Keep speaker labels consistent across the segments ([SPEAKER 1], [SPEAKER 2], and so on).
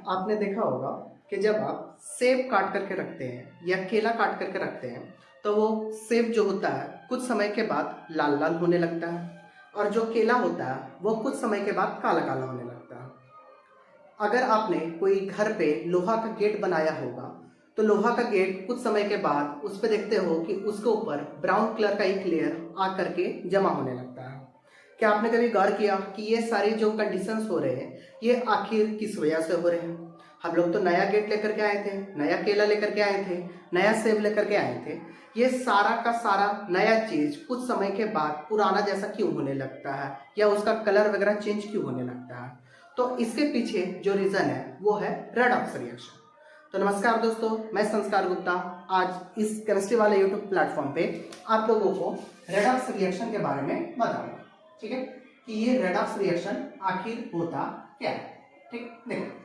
[SPEAKER 1] आपने देखा होगा कि जब आप सेब काट करके रखते हैं या केला काट करके रखते हैं तो वो सेब जो होता है कुछ समय के बाद लाल लाल होने लगता है और जो केला होता है वो कुछ समय के बाद काला काला होने लगता है। अगर आपने कोई घर पे लोहा का गेट बनाया होगा तो लोहा का गेट कुछ समय के बाद उस पर देखते हो कि उसके ऊपर ब्राउन कलर का एक लेयर आ करके जमा होने लगता है। क्या आपने कभी गौर किया कि ये सारे जो कंडीशंस हो रहे हैं ये आखिर किस वजह से हो रहे हैं? हम लोग तो नया गेट लेकर के आए थे, नया केला लेकर के आए थे, नया सेब लेकर के आए थे। ये सारा का सारा नया चीज कुछ समय के बाद पुराना जैसा क्यों होने लगता है या उसका कलर वगैरह चेंज क्यों होने लगता है? तो इसके पीछे जो रीजन है वो है रेडॉक्स रिएक्शन। तो नमस्कार दोस्तों, मैं संस्कार गुप्ता आज इस केमिस्ट्री वाले यूट्यूब प्लेटफॉर्म पे आप लोगों को रेडॉक्स रिएक्शन के बारे में बताऊंगा। ठीक है, कि ये रेडॉक्स रिएक्शन आखिर होता क्या है। ठीक, देखो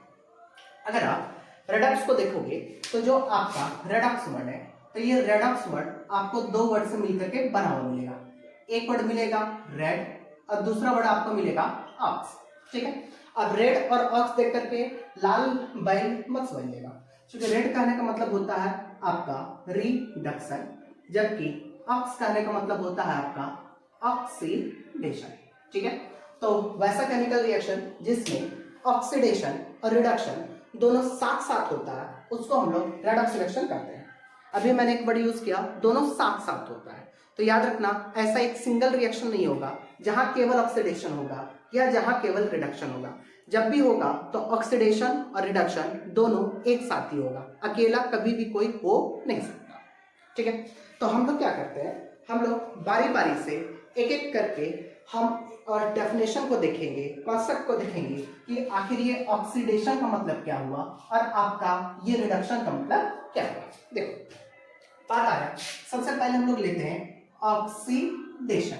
[SPEAKER 1] अगर आप रेडॉक्स को देखोगे तो जो आपका रेडॉक्स वर्ड है तो ये रेडॉक्स वर्ड आपको दो वर्ड से मिलकर के बना हुआ मिलेगा। एक वर्ड मिलेगा रेड और दूसरा वर्ड आपको मिलेगा ऑक्स। ठीक है, अब रेड और ऑक्स देख करके लाल बैल मत समझिएगा, क्योंकि रेड कहने का मतलब होता है आपका रिडक्शन, जबकि ऑक्स कहने का मतलब होता है आपका ऑक्सीडेशन। ठीक है, तो वैसा केमिकल रिएक्शन जिसमें ऑक्सीडेशन और रिडक्शन दोनों साथ साथ होता है उसको हम लोग रेडॉक्स रिएक्शन कहते हैं। अभी मैंने एक वर्ड यूज किया, दोनों साथ साथ होता है। तो याद रखना, ऐसा एक सिंगल रिएक्शन नहीं होगा जहां केवल ऑक्सीडेशन होगा या जहां केवल रिडक्शन होगा। जब भी होगा तो ऑक्सीडेशन और रिडक्शन दोनों एक साथ ही होगा, अकेला कभी भी कोई हो नहीं सकता। ठीक है, तो हम लोग क्या करते हैं, हम लोग बारी बारी से एक एक करके हम और डेफिनेशन को देखेंगे, कॉन्सेप्ट को देखेंगे कि आखिर ये ऑक्सीडेशन का मतलब क्या हुआ और आपका ये रिडक्शन का मतलब क्या हुआ। देखो बात आया, सबसे पहले हम लोग लेते हैं ऑक्सीडेशन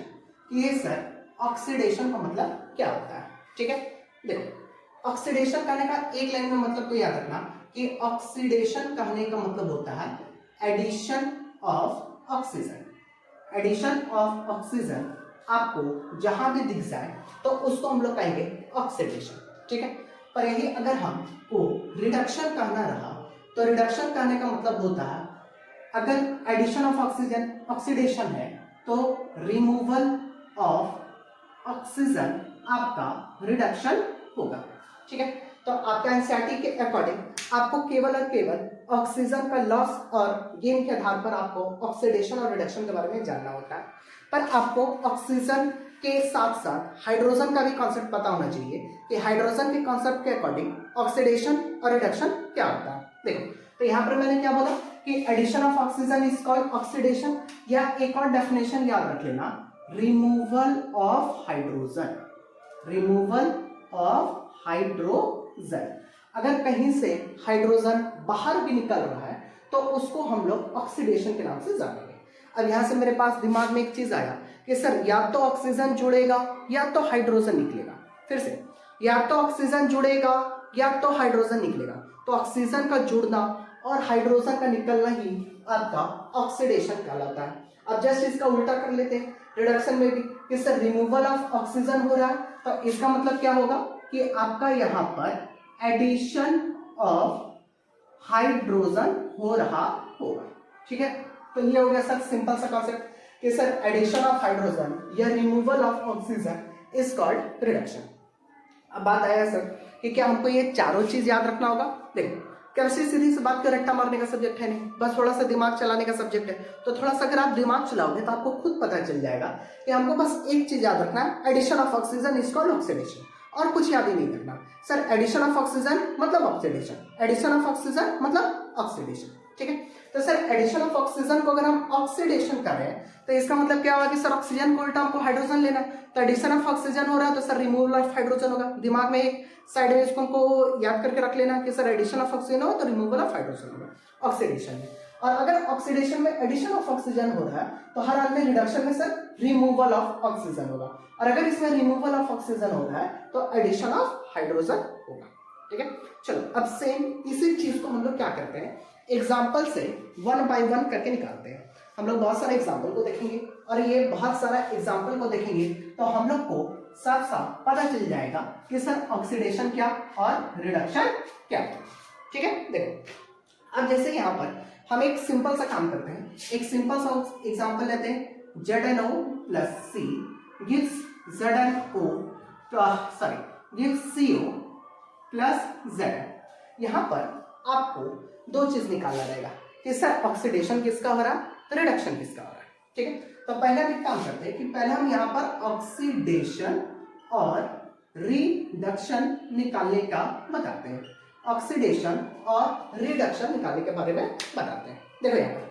[SPEAKER 1] कि ये सर ऑक्सीडेशन का मतलब क्या होता है। ठीक है, देखो ऑक्सीडेशन कहने का एक लाइन में मतलब तो याद रखना कि ऑक्सीडेशन कहने का मतलब होता है addition of oxygen. Addition of oxygen आपको जहां भी दिख जाए तो उसको हम लोग कहेंगे ऑक्सीडेशन। ठीक है, पर यही अगर हमको रिडक्शन कहना रहा तो रिडक्शन कहने का मतलब होता है अगर एडिशन ऑफ ऑक्सीजन ऑक्सीडेशन है तो रिमूवल ऑफ ऑक्सीजन आपका रिडक्शन होगा। ठीक है, तो आपका एनसीईआरटी के अकॉर्डिंग आपको केवल और केवल ऑक्सीजन का लॉस और गेन के आधार पर आपको ऑक्सीडेशन और रिडक्शन के बारे में जानना होता है। पर आपको ऑक्सीजन के साथ साथ हाइड्रोजन का भी कॉन्सेप्ट पता होना चाहिए कि हाइड्रोजन के कॉन्सेप्ट के अकॉर्डिंग ऑक्सीडेशन और रिडक्शन क्या होता है। देखो तो यहाँ पर मैंने क्या बोला कि addition of oxygen is called oxidation, या एक और डेफिनेशन याद रख लेना, removal of hydrogen. Removal of hydrogen, अगर कहीं से हाइड्रोजन बाहर भी निकल रहा है तो उसको हम लोग ऑक्सीडेशन के नाम से जानेंगे। अब यहां से मेरे पास दिमाग में एक चीज आया कि सर या तो ऑक्सीजन जुड़ेगा या तो हाइड्रोजन निकलेगा। फिर से, या तो ऑक्सीजन जुड़ेगा या तो हाइड्रोजन निकलेगा। तो ऑक्सीजन का जुड़ना और हाइड्रोजन का निकलना ही आपका ऑक्सीडेशन कहलाता है। अब जस्ट इसका उल्टा कर लेते हैं, रिडक्शन में भी कि सर रिमूवल ऑफ ऑक्सीजन हो रहा है तो इसका मतलब क्या होगा कि आपका यहाँ पर एडिशन ऑफ हाइड्रोजन हो रहा होगा। ठीक है, तो ये हो गया सर सिंपल सा कॉन्सेप्ट कि सर एडिशन ऑफ हाइड्रोजन या removal of oxygen is called reduction. अब बात आया सर कि क्या हमको ये चारों चीज याद रखना होगा। देखो केमिस्ट्री सीधी सी बात कर रट्टा मारने का सब्जेक्ट है नहीं, बस थोड़ा सा दिमाग चलाने का सब्जेक्ट है। तो थोड़ा सा अगर आप दिमाग चलाओगे तो आपको खुद पता चल जाएगा कि हमको बस एक चीज याद रखना है, addition of oxygen is called oxidation, और कुछ याद ही नहीं करना। सर एडिशन ऑफ ऑक्सीजन मतलब ऑक्सीडेशन, एडिशन ऑफ ऑक्सीजन मतलब ऑक्सीडेशन। ठीक है, तो सर एडिशन ऑफ ऑक्सीजन को अगर हम ऑक्सीडेशन कर रहे हैं तो इसका मतलब क्या होगा कि सर ऑक्सीजन को उल्टा हमको हाइड्रोजन लेना, तो एडिशन ऑफ ऑक्सीजन हो रहा है तो सर रिमूवल ऑफ हाइड्रोजन होगा। दिमाग में एक साइड में इसको हमको याद करके रख लेना कि सर एडिशन ऑफ ऑक्सीजन हो तो रिमूवल ऑफ हाइड्रोजन होगा ऑक्सीडेशन में। और अगर ऑक्सीडेशन में एडिशन ऑफ ऑक्सीजन हो रहा है तो हर हाल में रिडक्शन में सर रिमूवल ऑफ ऑक्सीजन होगा, और अगर इसमें रिमूवल ऑफ ऑक्सीजन हो रहा है तो एडिशन ऑफ हाइड्रोजन होगा। ठीक है, चलो अब सेम इसी चीज को हम लोग क्या करते हैं, एग्जाम्पल से वन बाय वन करके निकालते हैं। हम लोग बहुत सारे एग्जाम्पल को देखेंगे और ये बहुत सारा एग्जाम्पल को देखेंगे तो हम लोग को साफ साफ पता चल जाएगा कि सर ऑक्सीडेशन क्या और रिडक्शन क्या। ठीक है, देखो अब जैसे यहाँ पर हम एक सिंपल सा काम करते हैं, एक सिंपल सा एग्जांपल लेते हैं। ZnO plus C gives ZnO sorry gives CO plus Z। यहाँ पर आपको दो चीज निकालना रहेगा कि सर ऑक्सीडेशन किसका हो रहा है, रिडक्शन किसका हो रहा है। ठीक है, तो पहले हम एक काम करते हैं कि पहले हम यहाँ पर ऑक्सीडेशन और रिडक्शन निकालने का बताते हैं, ऑक्सीडेशन और रिडक्शन निकालने के बारे में बताते हैं। देखो यहाँ पर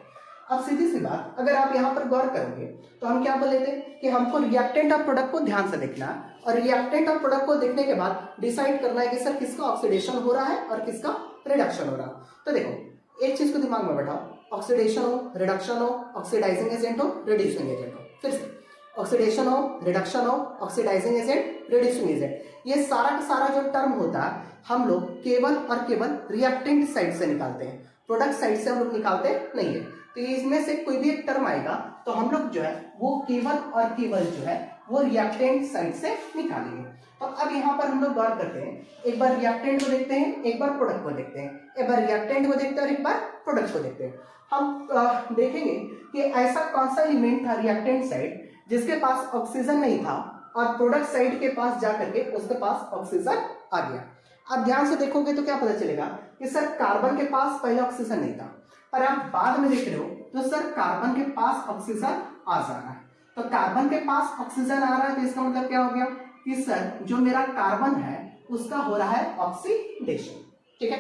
[SPEAKER 1] अब सीधी सी बात, अगर आप यहाँ पर गौर करोगे तो हम क्या बोले थे कि हमको रिएक्टेंट और प्रोडक्ट को ध्यान से देखना है, और रिएक्टेंट और प्रोडक्ट को देखने के बाद डिसाइड करना है कि सर किसका ऑक्सीडेशन हो रहा है और किसका रिडक्शन हो रहा है। तो देखो एक चीज को दिमाग में बैठाओ, ऑक्सीडेशन हो, रिडक्शन हो, ऑक्सीडाइजिंग एजेंट हो, रिड्यूसिंग एजेंट हो। फिर से ऑक्सीडेशन हो, रिडक्शन हो, ऑक्सीडाइजिंग एजेंट, रिड्यूसिंग एजेंट, ये सारा का सारा जो टर्म होता है हम लोग केवल और केवल रिएक्टेंट साइड से निकालते हैं, प्रोडक्ट साइड से हम लोग निकालते नहीं है। तो इसमें से कोई भी एक टर्म आएगा तो हम लोग जो है वो केवल और केवल जो है वो रिएक्टेंट साइड से निकालेंगे। तो अब यहाँ पर हम लोग गौर करते हैं, एक बार रिएक्टेंट को देखते हैं, एक बार प्रोडक्ट को देखते हैं, एक बार रिएक्टेंट को देखते हैं और एक बार प्रोडक्ट को देखते हैं। हम देखेंगे कि ऐसा कौन सा एलिमेंट था रिएक्टेंट साइड जिसके पास ऑक्सीजन नहीं था और प्रोडक्ट साइड के पास जाकर के उसके पास ऑक्सीजन आ गया। अब ध्यान से देखोगे तो क्या पता चलेगा कि सर कार्बन के पास पहले ऑक्सीजन नहीं था, पर आप बाद में देख रहे हो तो सर कार्बन के पास ऑक्सीजन आ जा रहा है। तो कार्बन के पास ऑक्सीजन आ रहा है तो इसका मतलब क्या हो गया कि सर जो मेरा कार्बन है उसका हो रहा है ऑक्सीडेशन। ठीक है,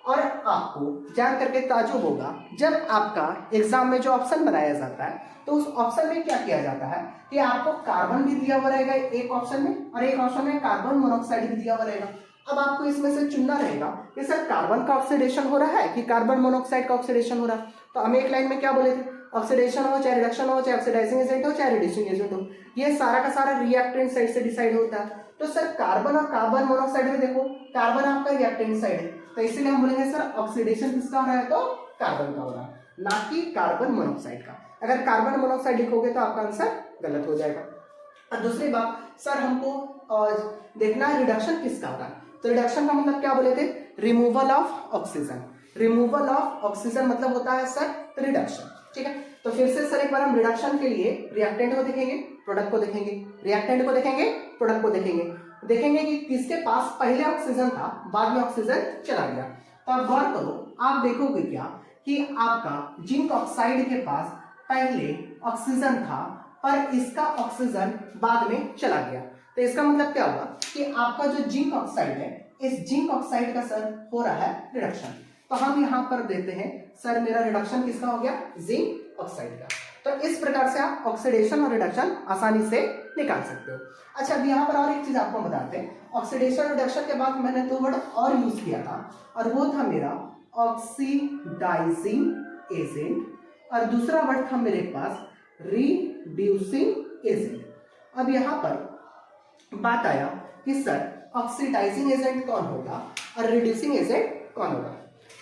[SPEAKER 1] और आपको जान करके ताजुब होगा जब आपका एग्जाम में जो ऑप्शन बनाया जाता है तो उस ऑप्शन में क्या किया जाता है कि आपको कार्बन भी दिया हुआ रहेगा एक ऑप्शन में और एक ऑप्शन में कार्बन मोनोऑक्साइड भी दिया हुआ रहेगा। अब आपको इसमें से चुनना रहेगा कि सर कार्बन का ऑक्सीडेशन हो रहा है कि कार्बन मोनोऑक्साइड का ऑक्सीडेशन हो रहा है। तो हम एक लाइन में क्या बोले थे, ऑक्सीडेशन हो चाहे रिडक्शन हो चाहे ऑक्सीडाइजिंग एजेंट हो चाहे रिड्यूसिंग एजेंट हो, ये सारा का सारा रिएक्टेंट साइड से डिसाइड होता है। तो सर कार्बन और कार्बन मोनोऑक्साइड में देखो कार्बन आपका रिएक्टेंट साइड है, तो इसीलिए हम बोलेंगे सर ऑक्सीडेशन किसका हो रहा है तो कार्बन का हो रहा है, ना कि कार्बन मोनोऑक्साइड का। अगर कार्बन मोनोऑक्साइड लिखोगे तो आपका आंसर गलत हो जाएगा। और दूसरी बात सर हमको देखना है रिडक्शन किसका हो रहा है। तो रिडक्शन का मतलब क्या बोले थे, removal of oxygen. Removal of oxygen मतलब होता है सर रिडक्शन। ठीक है, तो फिर से सर एक बार हम रिडक्शन के लिए रिएक्टेंट को देखेंगे, प्रोडक्ट को देखेंगे, रिएक्टेंट को देखेंगे, प्रोडक्ट को देखेंगे, देखेंगे कि किसके पास पहले ऑक्सीजन था बाद में ऑक्सीजन चला गया। तो आप गौर करो, आप देखोगे क्या कि आपका जिंक ऑक्साइड के पास पहले ऑक्सीजन था पर इसका ऑक्सीजन बाद में चला गया। तो इसका मतलब क्या हुआ कि आपका जो जिंक ऑक्साइड है इस जिंक ऑक्साइड का सर हो रहा है रिडक्शन। तो हम यहाँ पर देते हैं सर मेरा रिडक्शन किसका हो गया, जिंक ऑक्साइड का। तो इस प्रकार से आप ऑक्सीडेशन और रिडक्शन आसानी से निकाल सकते हो। अच्छा, अब यहाँ पर और एक चीज आपको बताते हैं, ऑक्सीडेशन और रिडक्शन के बाद मैंने दो वर्ड और यूज किया था और वो था मेरा ऑक्सीडाइजिंग एजेंट और दूसरा वर्ड था मेरे पास रिड्यूसिंग एजेंट। अब यहाँ पर बात आया कि सर ऑक्सीडाइजिंग एजेंट कौन होगा और रिड्यूसिंग एजेंट कौन होगा।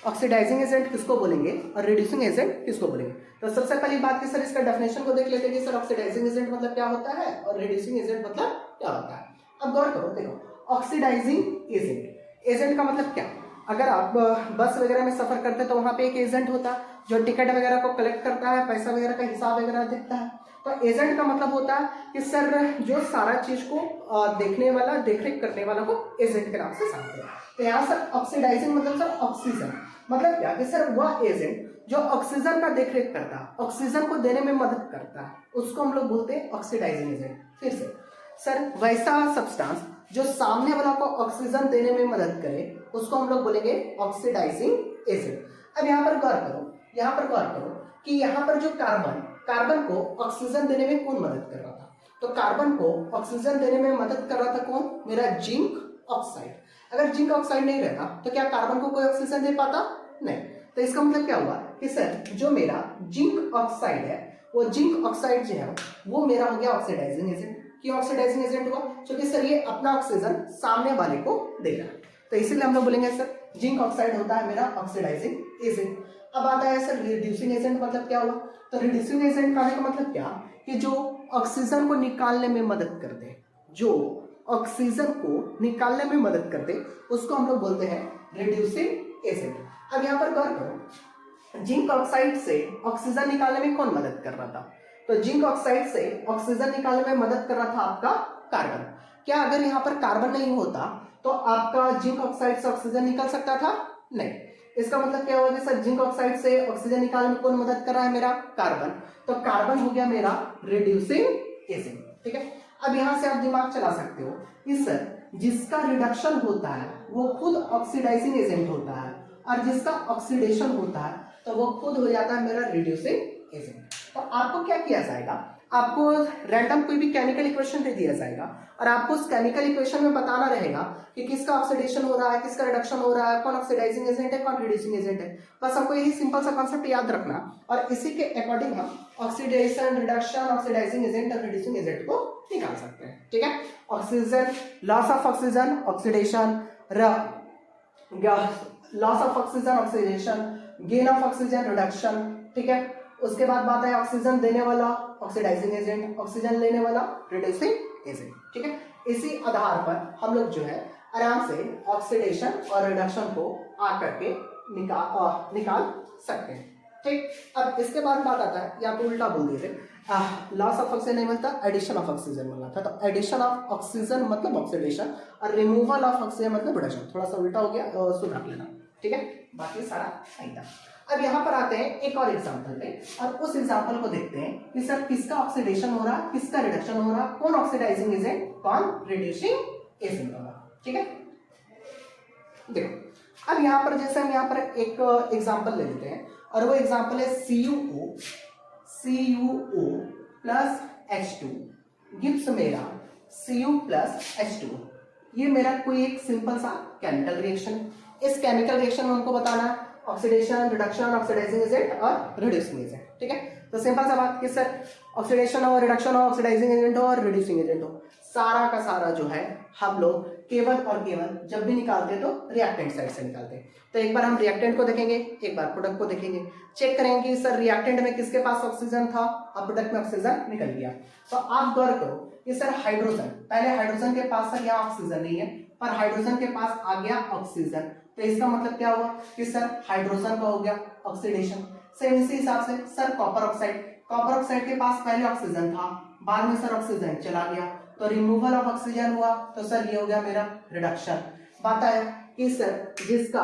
[SPEAKER 1] ऑक्सीडाइजिंग एजेंट किसको बोलेंगे और रिड्यूसिंग एजेंट किसको बोलेंगे। तो सबसे पहली बात की सर इसका डेफिनेशन को देख लेते हैं कि सर ऑक्सीडाइजिंग एजेंट मतलब क्या होता है और रिड्यूसिंग एजेंट मतलब क्या होता है। अब गौर करो, देखो ऑक्सीडाइजिंग एजेंट का मतलब क्या, अगर आप बस वगैरह में सफर करते हैं तो वहां पे एक एजेंट होता है जो टिकट वगैरह को कलेक्ट करता है, पैसा वगैरह का हिसाब वगैरह देखता है। तो एजेंट का मतलब होता है कि सर जो सारा चीज को देखने वाला, देखरेख करने वाला को एजेंट के नाम से जानते हैं। तो यहाँ सर ऑक्सीडाइजिंग मतलब सर ऑक्सीजन मतलब क्या कि सर वह एजेंट जो ऑक्सीजन का देखरेख करता है, ऑक्सीजन को देने में मदद करता है, उसको हम लोग बोलते हैं ऑक्सीडाइजिंग एजेंट। फिर से सर वैसा सब्सटेंस जो सामने वाला को ऑक्सीजन देने में मदद करे उसको हम लोग बोलेंगे ऑक्सीडाइजिंग एजेंट। अब यहाँ पर गौर करो कि यहाँ पर जो कार्बन को ऑक्सीजन देने में कौन मदद कर रहा था, तो कार्बन को ऑक्सीजन देने में मदद कर रहा था कौन, मेरा जिंक ऑक्साइड। अगर जिंक ऑक्साइड नहीं रहता तो क्या कार्बन को कोई ऑक्सीजन दे पाता, नहीं। तो इसका मतलब क्या हुआ कि सर जो मेरा जिंक ऑक्साइड है वो जिंक ऑक्साइड जो है वो मेरा हो गया ऑक्सीडाइजिंग एजेंट। क्यों ऑक्सीडाइजिंग एजेंट हुआ, क्योंकि सर ये अपना ऑक्सीजन सामने वाले को दे रहा है, तो इसीलिए हम लोग बोलेंगे सर जिंक ऑक्साइड होता है मेरा ऑक्सीडाइजिंग एजेंट। अब आता है सर रिड्यूसिंग एजेंट मतलब क्या हुआ, तो रिड्यूसिंग एजेंट का मतलब क्या कि जो ऑक्सीजन को निकालने में मदद कर दे, जो ऑक्सीजन को निकालने में मदद करते उसको हम लोग बोलते हैं रिड्यूसिंग एजेंट। अब यहाँ पर गौर करो, जिंक ऑक्साइड से ऑक्सीजन निकालने में कौन मदद कर रहा था? तो जिंक ऑक्साइड से ऑक्सीजन निकालने में मदद कर रहा था आपका कार्बन। क्या अगर यहाँ पर कार्बन नहीं होता तो आपका जिंक ऑक्साइड से ऑक्सीजन निकल सकता था? नहीं। इसका मतलब क्या होगा कि सर जिंक ऑक्साइड से ऑक्सीजन निकालने में कौन मदद कर रहा है? मेरा कार्बन। तो कार्बन हो गया मेरा रिड्यूसिंग एजेंट। ठीक है, अब यहां से आप दिमाग चला सकते हो कि सर जिसका रिडक्शन होता है वो खुद ऑक्सीडाइजिंग एजेंट होता है, और जिसका ऑक्सीडेशन होता है तो वो खुद हो जाता है मेरा रिड्यूसिंग एजेंट। तो आपको क्या किया जाएगा, आपको रैंडम कोई भी केमिकल इक्वेशन दे दिया जाएगा और आपको उस केमिकल इक्वेशन में बताना रहेगा कि किसका ऑक्सीडेशन हो रहा है, किसका रिडक्शन हो रहा है, कौन ऑक्सीडाइजिंग एजेंट है, कौन रिड्यूसिंग एजेंट है। बस हमको यही सिंपल सा कॉन्सेप्ट याद रखना और इसी के अकॉर्डिंग हम ऑक्सीडेशन, रिडक्शन, ऑक्सीडाइजिंग एजेंट और रिड्यूसिंग एजेंट को निकाल सकते हैं। ठीक है, oxygen, loss of oxygen, oxidation, loss of oxygen, oxidation, gain of oxygen, reduction. ठीक है, उसके बाद बात है ऑक्सीजन देने वाला ऑक्सीडाइजिंग एजेंट, ऑक्सीजन लेने वाला रिड्यूसिंग एजेंट। ठीक है, इसी आधार पर हम लोग जो है आराम से ऑक्सीडेशन और रिडक्शन को आकर के निकाल सकते हैं। ठीक, अब इसके बाद बात आता है, या तो उल्टा बोल दिए थे, लॉस ऑफ ऑक्सीजन नहीं मिलता, एडिशन ऑफ ऑक्सीजन मिलना था। तो एडिशन ऑफ ऑक्सीजन मतलब ऑक्सीडेशन और रिमूवल ऑफ ऑक्सीजन मतलब रिडक्शन। थोड़ा सा उल्टा हो गया, सुधर लेना। ठीक है, बाकी सारा सही था। अब यहाँ पर आते हैं एक और एग्जांपल पे और उस एग्जांपल को देखते हैं कि सर किसका ऑक्सीडेशन हो रहा, किसका रिडक्शन हो रहा, कौन ऑक्सीडाइजिंग एजेंट, कौन रिड्यूसिंग एजेंट होगा। ठीक है, देखो अब यहाँ पर जैसे हम यहाँ पर एक एग्जांपल ले लेते हैं और वो एग्जांपल है CuO प्लस H2 गिव्स मेरा Cu प्लस H2। ये मेरा कोई एक सिंपल सा केमिकल रिएक्शन है। इस केमिकल रिएक्शन में हमको बताना है ऑक्सीडेशन, रिडक्शन, ऑक्सीडाइजिंग एजेंट और रिड्यूसिंग एजेंट। ठीक है, तो सिंपल सा बात कि सर ऑक्सीडेशन हो, रिडक्शन हो, ऑक्सीडाइजिंग एजेंट हो और रिड्यूसिंग एजेंट हो, सारा का सारा जो है हम लोग केवल और केवल जब भी निकालते हैं तो रिएक्टेंट साइड से निकालते हैं। तो एक बार हम रिएक्टेंट को देखेंगे, एक बार प्रोडक्ट को देखेंगे, चेक करेंगे कि सर रिएक्टेंट में किसके पास ऑक्सीजन था और प्रोडक्ट में ऑक्सीजन निकल गया। तो आप गौर करो कि सर हाइड्रोजन, पहले हाइड्रोजन के पास सर यहाँ ऑक्सीजन नहीं है पर हाइड्रोजन के पास आ गया ऑक्सीजन, तो इसका मतलब क्या हुआ कि सर हाइड्रोजन का हो गया ऑक्सीडेशन। सेम इसी हिसाब से सर कॉपर ऑक्साइड के पास पहले ऑक्सीजन था, बाद में सर ऑक्सीजन चला गया तो रिमूवल ऑफ ऑक्सीजन हुआ, तो सर ये हो गया मेरा रिडक्शन। बात है कि सर जिसका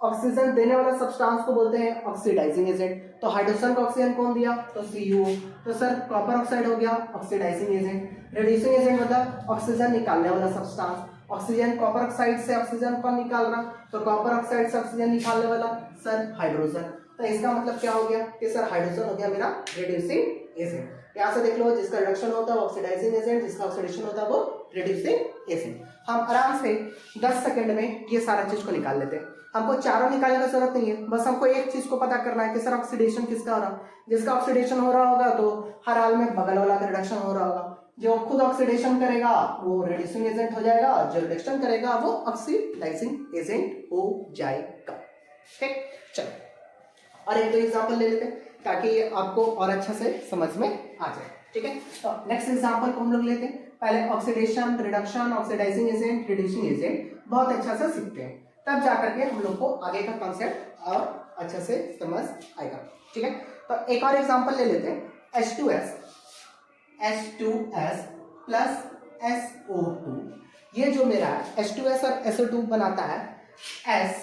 [SPEAKER 1] ऑक्सीजन देने वाला सब्सटेंस को बोलते हैं ऑक्सीडाइजिंग एजेंट। तो हाइड्रोजन का ऑक्सीजन कौन दिया, तो CuO, तो सर कॉपर ऑक्साइड हो गया ऑक्सीडाइजिंग एजेंट। रिड्यूसिंग एजेंट मतलब ऑक्सीजन निकालने वाला सब्सटेंस। ऑक्सीजन कॉपर ऑक्साइड से ऑक्सीजन कौन निकाल रहा, तो कॉपर ऑक्साइड से ऑक्सीजन निकालने वाला सर हाइड्रोजन। तो इसका मतलब क्या हो गया कि सर हाइड्रोजन हो गया मेरा रिड्यूसिंग एजेंट। यहाँ से देख लो, जिसका रिडक्शन होता है वो ऑक्सीडाइजिंग एजेंट, जिसका ऑक्सीडेशन होता है वो रिड्यूसिंग एजेंट। हम आराम से 10 सेकंड में ये सारा चीज को निकाल लेते हैं। हमको चारों निकालने की जरूरत नहीं है, बस हमको एक चीज को पता करना है कि सर ऑक्सीडेशन किसका हो रहा। जिसका ऑक्सीडेशन हो रहा होगा तो हर हाल में बगल वाला का रिडक्शन हो रहा होगा। जो खुद ऑक्सीडेशन करेगा वो रिड्यूसिंग एजेंट हो जाएगा, जो रिडक्शन करेगा वो ऑक्सीडाइजिंग एजेंट हो जाएगा। ठीक, चलो और एक दो एग्जांपल ले लेते हैं ताकि आपको और अच्छा से समझ में आ जाए। ठीक है, तो नेक्स्ट एग्जांपल को हम लोग लेते हैं। पहले oxidation, reduction, oxidising agent, reducing agent बहुत अच्छा से सीखते हैं, तब जाकर के हम लोग को आगे का कॉन्सेप्ट और अच्छा से समझ आएगा। ठीक है, तो एक और एग्जांपल ले लेते हैं। H2S प्लस SO2, ये जो मेरा H2S और SO2 बनाता है S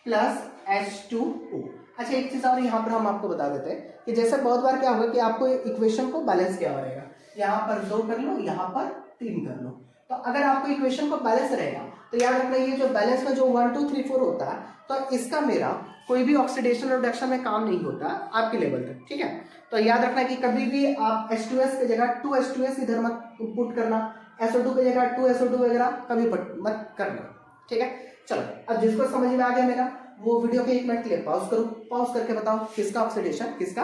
[SPEAKER 1] प्लस H2O। अच्छा, एक चीज और यहाँ पर हम आपको बता देते हैं कि जैसे बहुत बार क्या होगा कि आपको इक्वेशन को बैलेंस किया रहेगा, यहाँ पर 2 कर लो, यहाँ पर 3 कर लो। तो अगर आपको इक्वेशन को बैलेंस रहेगा तो याद रखना ये जो बैलेंस में जो 1 2 3 4 होता है तो इसका मेरा कोई भी ऑक्सीडेशन और रिडक्शन में काम नहीं होता आपके लेवल तक। ठीक है, तो याद रखना कि कभी भी आप H2S की जगह 2H2S इधर मत पुट करना, SO2 की जगह 2SO2 वगैरह कभी मत करना। ठीक है, चलो अब जिसको समझ में आ गया मेरा वो वीडियो के 1 मिनट के लिए पॉज करो, पॉज करके बताओ किसका ऑक्सीडेशन किसका।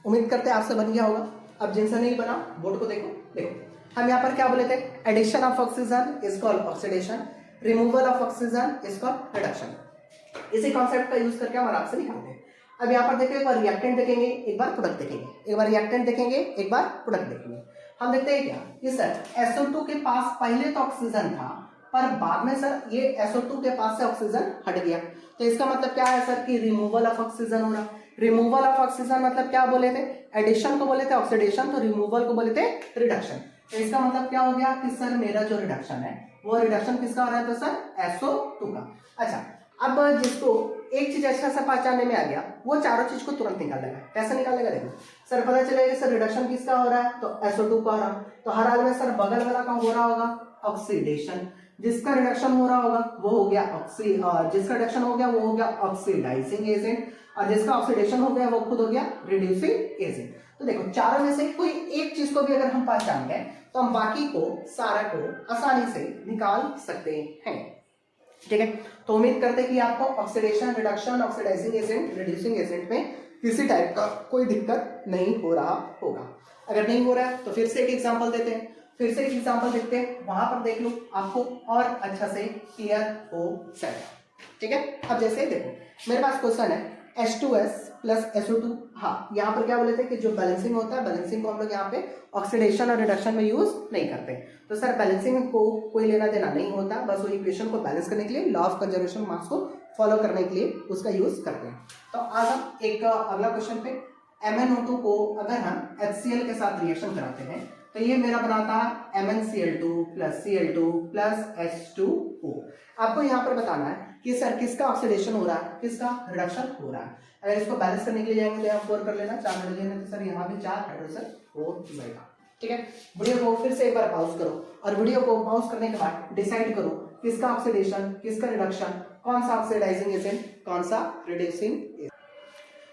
[SPEAKER 1] उम्मीद करते हैं आपसे बन गया होगा। अब जिनसे नहीं बना बोर्ड को देखो। हम यहाँ पर क्या बोले थे, addition of oxygen is called oxidation, removal of oxygen is called reduction. इसी कॉन्सेप्ट का यूज करके हम आराम से निकालते हैं। अब यहाँ पर देखो, एक बार रिएक्टेंट देखेंगे, एक बार प्रोडक्ट देखेंगे, एक बार रिएक्टेंट देखेंगे, एक बार प्रोडक्ट देखेंगे। हम देखते हैं क्या कि सर SO2 के पास पहले तो ऑक्सीजन था, पर बाद में सर ये SO2 के पास से ऑक्सीजन हट गया। तो इसका मतलब क्या है सर कि रिमूवल ऑफ ऑक्सीजन हो रहा। रिमूवल ऑफ ऑक्सीजन मतलब क्या बोले थे, एडिशन को बोले थे ऑक्सीडेशन, तो रिमूवल को बोले थे रिडक्शन। तो इसका मतलब क्या हो गया कि सर मेरा जो रिडक्शन है वो रिडक्शन किसका हो रहा है, तो सर SO2 का। अच्छा, अब जिसको एक चीज अच्छा सा पहचानने में आ गया वो चारों चीज को तुरंत निकाल लेगा। कैसे निकालेगा, देखो सर पता चलेगा सर रिडक्शन किसका हो रहा है, तो SO2 का हो रहा है। तो हर हाल में सर बगल वाला का हो रहा होगा ऑक्सीडेशन, जिसका रिडक्शन हो रहा होगा वो हो गया जिसका रिडक्शन हो गया वो हो गया ऑक्सीडाइजिंग एजेंट, और जिसका ऑक्सीडेशन हो गया वो खुद हो गया रिड्यूसिंग एजेंट। तो देखो चारों में से कोई एक चीज को भी अगर हम पहचान गए तो हम बाकी को सारा को आसानी से निकाल सकते हैं। ठीक है, तो उम्मीद करते हैं कि आपको oxidation, reduction, oxidising agent, reducing agent में किसी टाइप का कोई दिक्कत नहीं हो रहा होगा। अगर नहीं हो रहा है तो फिर से एक एग्जांपल देते हैं, फिर से एक एग्जांपल देखते हैं, वहां पर देख लो आपको और अच्छा से क्लियर हो जाएगा। ठीक है, अब जैसे देखो मेरे पास क्वेश्चन है H2S प्लस SO2। हाँ, यहाँ पर क्या बोले थे कि जो बैलेंसिंग होता है, बैलेंसिंग को हम लोग यहाँ पे ऑक्सीडेशन और रिडक्शन में यूज नहीं करते। तो सर बैलेंसिंग को कोई लेना देना नहीं होता, बस वो इक्वेशन को बैलेंस करने के लिए, लॉ ऑफ कंजर्वेशन मास को फॉलो करने के लिए उसका यूज करते हैं। तो आज हम एक अगला क्वेश्चन पे MnO2 को अगर हम HCl के साथ रिएक्शन कराते हैं तो ये मेरा बनाता है MnCl2 plus Cl2 plus H2O। आपको यहाँ पर बताना है कि सर किसका ऑक्सीडेशन हो रहा है, किसका रिडक्शन हो रहा है। अगर इसको बैलेंस करने के लिए जाएंगे तो यहाँ 4 कर लेना, 4 हाइड्रोजन है तो सर यहाँ भी 4 हाइड्रोजन हो जाएगा। ठीक है, वीडियो को फिर से एक बार पॉज करो और वीडियो को पॉज करने के बाद डिसाइड करो किसका ऑक्सीडेशन, किसका रिडक्शन, कौन सा ऑक्सीडाइजिंग एजेंट, कौन सा रिड्यूसिंग एजेंट।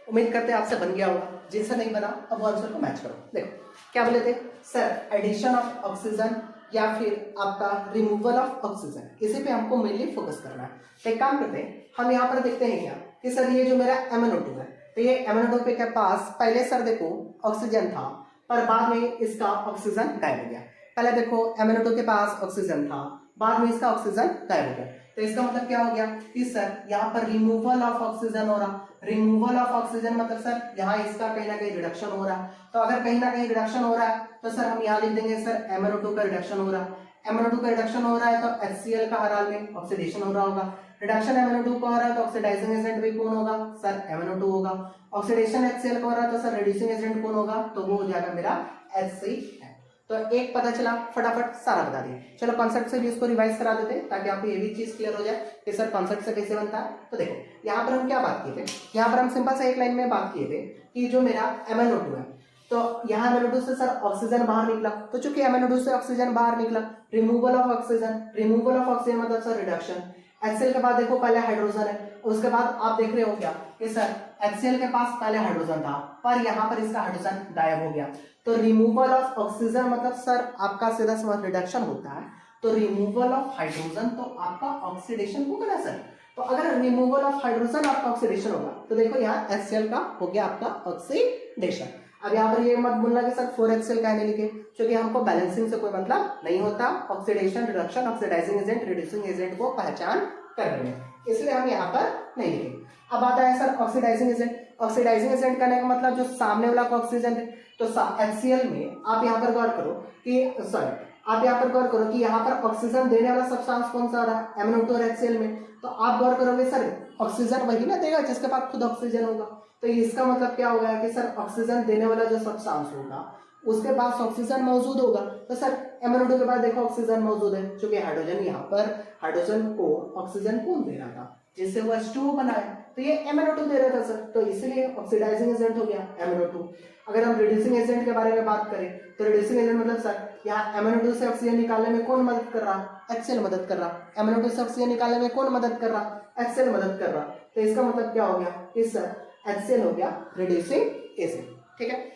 [SPEAKER 1] उम्मीद करते हैं आपसे बन गया होगा, जिनसे नहीं बना अब वो आंसर को मैच करो। देखो क्या बोले थे सर, एडिशन ऑफ ऑक्सीजन या फिर आपका रिमूवल ऑफ ऑक्सीजन, इसी पे हमको मेनली फोकस करना है। तो एक काम करते हैं, हम यहाँ पर देखते हैं क्या कि सर ये जो मेरा MnO2 है, तो ये MnO2 के पास पहले सर देखो ऑक्सीजन था, पर बाद में इसका ऑक्सीजन गायब हो गया। पहले देखो MnO2 के पास ऑक्सीजन था, बाद में इसका ऑक्सीजन गायब हो गया। तो इसका मतलब क्या हो गया कि सर यहाँ पर रिमूवल ऑफ ऑक्सीजन हो रहा। रिमूवल ऑफ ऑक्सीजन मतलब सर यहाँ इसका कहीं ना कहीं रिडक्शन हो रहा है। तो अगर कहीं ना कहीं रिडक्शन हो रहा है तो सर हम यहाँ लिख देंगे सर MnO2 का रिडक्शन हो रहा है। MnO2 का रिडक्शन हो रहा है तो HCl का हर हाल में ऑक्सीडेशन हो रहा होगा। रिडक्शन MnO2 का हो रहा है तो ऑक्सीडाइजिंग एजेंट भी कौन होगा, सर MnO2 होगा। ऑक्सीडेशन HCl का हो रहा है तो सर रिड्यूसिंग एजेंट कौन होगा, तो वो हो जाएगा मेरा HCl। तो एक पता चला, फटाफट सारा बता दिए। चलो कॉन्सेप्ट से भी इसको रिवाइज करा देते हैं ताकि आपको ये भी चीज क्लियर हो जाए कि सर कॉन्सेप्ट से कैसे बनता है। तो देखो यहाँ पर हम क्या बात किए थे, यहाँ पर हम सिंपल से एक लाइन में बात किए थे कि जो मेरा MnO2 है, तो यहाँ MnO2 से सर ऑक्सीजन बाहर निकला। तो चूंकि MnO2 से ऑक्सीजन बाहर निकला, removal of oxygen, removal of oxygen मतलब सर रिडक्शन। HCl के बाद देखो पहले हाइड्रोजन है, उसके बाद आप देख रहे हो क्या कि सर HCl के पास पहले हाइड्रोजन था, पर यहाँ पर इसका हाइड्रोजन गायब हो गया। तो रिमूवल ऑफ ऑक्सीजन मतलब सर आपका सीधा सीधा रिडक्शन होता है। तो रिमूवल ऑफ हाइड्रोजन तो आपका ऑक्सीडेशन होगा ना सर। तो अगर रिमूवल ऑफ हाइड्रोजन आपका ऑक्सीडेशन होगा तो देखो यहाँ HCl का हो गया आपका ऑक्सीडेशन। अब यहाँ पर ये मत बोलना कि सर 4HCl कहने लिखे, क्योंकि हमको बैलेंसिंग से कोई मतलब नहीं होता। Oxidation, reduction, oxidising agent, reducing agent को पहचान करने में, इसलिए हम यहाँ पर नहीं लिखे। अब आता है sir oxidising agent. Oxidising agent कहने का मतलब जो सामने वाला का ऑक्सीजन है। तो HCl में आप यहाँ पर गौर करो कि आप यहाँ पर गौर करो कि यहाँ पर ऑक्सीजन देने वाला सब्सटेंस कौन सा रहा है, MnO2 और HCl में। तो आप गौर करोगे सर ऑक्सीजन वही ना देगा जिसके पास खुद ऑक्सीजन होगा। तो इसका मतलब क्या होगा कि सर ऑक्सीजन देने वाला जो सब्सटेंस होगा उसके पास ऑक्सीजन मौजूद होगा। तो सर MnO2 के पास देखो ऑक्सीजन मौजूद है, क्योंकि हाइड्रोजन यहाँ पर हाइड्रोजन को ऑक्सीजन कौन दे रहा था, जिससे वो H2O बना है। तो ये MnO2 दे रहा था सर, तो इसलिए ऑक्सीडाइजिंग एजेंट हो गया MnO2। अगर हम रिड्यूसिंग एजेंट के बारे में बात करें तो रिड्यूसिंग एजेंट मतलब सर यहाँ MnO2 से ऑक्सीजन निकालने में कौन मदद कर रहा, HCl मदद कर रहा। MnO2 से ऑक्सीजन निकालने में कौन मदद कर रहा, HCl मदद कर रहा। तो इसका मतलब क्या हो गया कि सर HCl हो गया रिड्यूसिंग एजेंट। ठीक है,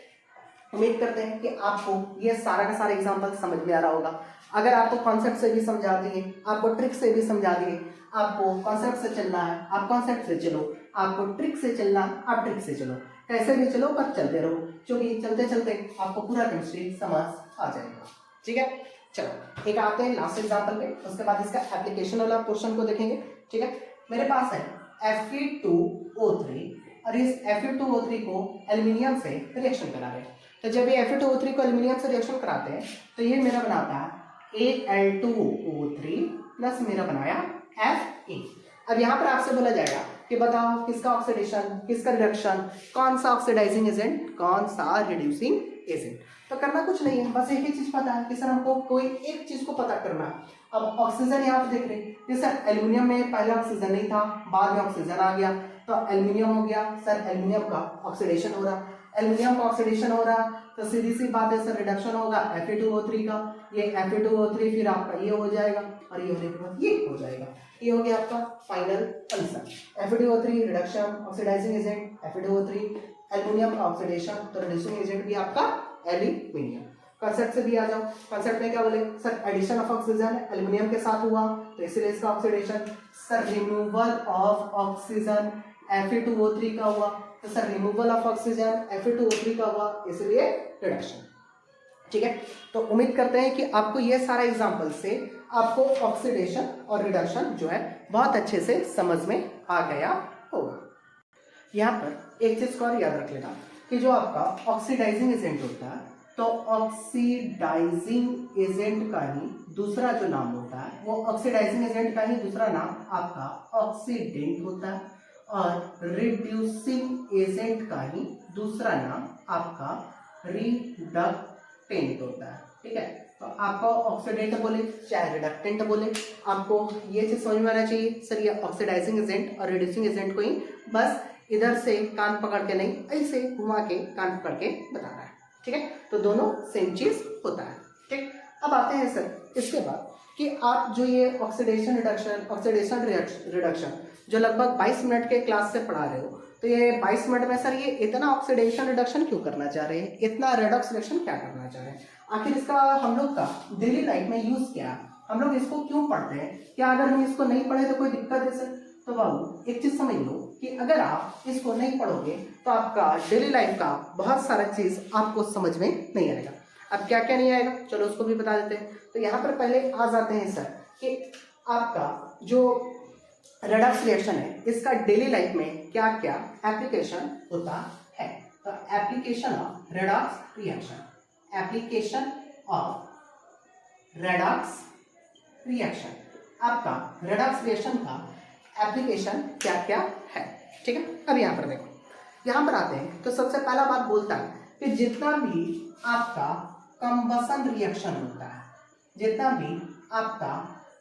[SPEAKER 1] उम्मीद करते हैं कि आपको ये सारा का सारा एग्जांपल समझ में आ रहा होगा। अगर आपको कॉन्सेप्ट से भी समझा दिए, आपको ट्रिक से भी समझा दिए, आपको कॉन्सेप्ट से चलना है आप कॉन्सेप्ट से चलो, आपको ट्रिक से चलना आप ट्रिक से चलो, कैसे भी चलो पर चलते रहो, क्योंकि चलते चलते आपको पूरा केमिस्ट्री समझ आ जाएगा। ठीक है, चलो एक आते हैं लास्ट एग्जाम्पल पे, उसके बाद इसका एप्लीकेशन वाला पोर्शन को देखेंगे। ठीक है, मेरे पास है Fe2O3 और इस Fe2O3 को एल्यूमिनियम से रिएक्शन करा रहे हैं। तो जब ये Fe2O3 को एल्यूमिनियम से रिएक्शन कराते हैं तो ये मेरा बनाता है Al2O3 प्लस मेरा बनाया Fe। अब यहाँ पर आपसे बोला जाएगा कि बताओ किसका ऑक्सीडेशन, किसका रिडक्शन, कौन सा ऑक्सीडाइजिंग एजेंट, कौन सा रिड्यूसिंग एजेंट। तो करना कुछ नहीं है, बस एक ही चीज पता है कि सर हमको कोई एक चीज को पता करना है। अब ऑक्सीजन यहाँ पे देख रहे हैं, सर एल्यूमिनियम में पहले ऑक्सीजन नहीं था, बाद में ऑक्सीजन आ गया तो एल्यूमिनियम हो गया। सर एल्यूमिनियम का ऑक्सीडेशन हो रहा, एल्यूमिनियम का ऑक्सीडेशन हो रहा तो सीधी सी बात है सर रिडक्शन होगा Fe2O3 का। ये Fe2O3 फिर आपका ये हो जाएगा और ये होने के बाद ये हो जाएगा। ये हो गया आपका final answer. Fe2O3 reduction, oxidising agent Fe2O3, aluminium का ऑक्सीडेशन, तो रिड्यूसिंग एजेंट भी आपका एल्यूमिनियम। कॉन्सेप्ट से भी आ जाओ, कॉन्सेप्ट में क्या बोले sir addition of oxygen aluminium के साथ हुआ तो इसलिए इसका oxidation. Sir removal of oxygen Fe2O3 का हुआ तो sir removal of oxygen Fe2O3 का हुआ इसलिए रिडक्शन। ठीक है, तो उम्मीद करते हैं कि आपको ये सारा एग्जांपल से आपको ऑक्सीडेशन और रिडक्शन जो है बहुत अच्छे से समझ में आ गया होगा। यहाँ पर एक चीज को और याद रख लेना कि जो आपका ऑक्सीडाइजिंग एजेंट होता है तो ऑक्सीडाइजिंग एजेंट का ही दूसरा जो नाम होता है वो ऑक्सीडाइजिंग एजेंट का ही दूसरा नाम आपका ऑक्सीडेंट होता है और रिड्यूसिंग एजेंट का ही दूसरा नाम आपका रिडक्टेंट होता है। ठीक है, तो आपको ऑक्सीडेंट बोले चाहे रिडक्टेंट बोले, आपको ये चीज समझ में आना चाहिए सर ये ऑक्सीडाइजिंग एजेंट और रिड्यूसिंग एजेंट को ही बस इधर से कान पकड़ के नहीं ऐसे घुमा के कान पकड़ के बताना है। ठीक है, तो दोनों सेम चीज होता है। ठीक, अब आते हैं सर इसके बाद कि आप जो ये ऑक्सीडेशन रिडक्शन, ऑक्सीडेशन रिडक्शन जो लगभग 22 मिनट के क्लास से पढ़ा रहे हो तो ये 22 मिनट में सर ये इतना ऑक्सीडेशन रिडक्शन क्यों करना चाह रहे हैं, इतना रेडॉक्स रिएक्शन क्या करना चाह रहे हैं, आखिर इसका हम लोग का डेली लाइफ में यूज क्या है, हम लोग इसको क्यों पढ़ते हैं, क्या अगर हम इसको नहीं पढ़े तो कोई दिक्कत है सर। तो बाबू एक चीज समझ लो कि अगर आप इसको नहीं पढ़ोगे तो आपका डेली लाइफ का बहुत सारा चीज आपको समझ में नहीं आएगा। अब क्या क्या नहीं आएगा चलो उसको भी बता देते हैं। तो यहाँ पर पहले आ जाते हैं सर कि आपका जो रेडॉक्स रिएक्शन है इसका डेली लाइफ में क्या क्या एप्लीकेशन होता है। तो application of redox reaction, application of redox reaction, आपका रेडॉक्स रिएक्शन का एप्लीकेशन क्या क्या है। ठीक है, अब यहाँ पर देखो, यहाँ पर आते हैं तो सबसे पहला बात बोलता है कि जितना भी आपका कंबसन रिएक्शन होता है, जितना भी आपका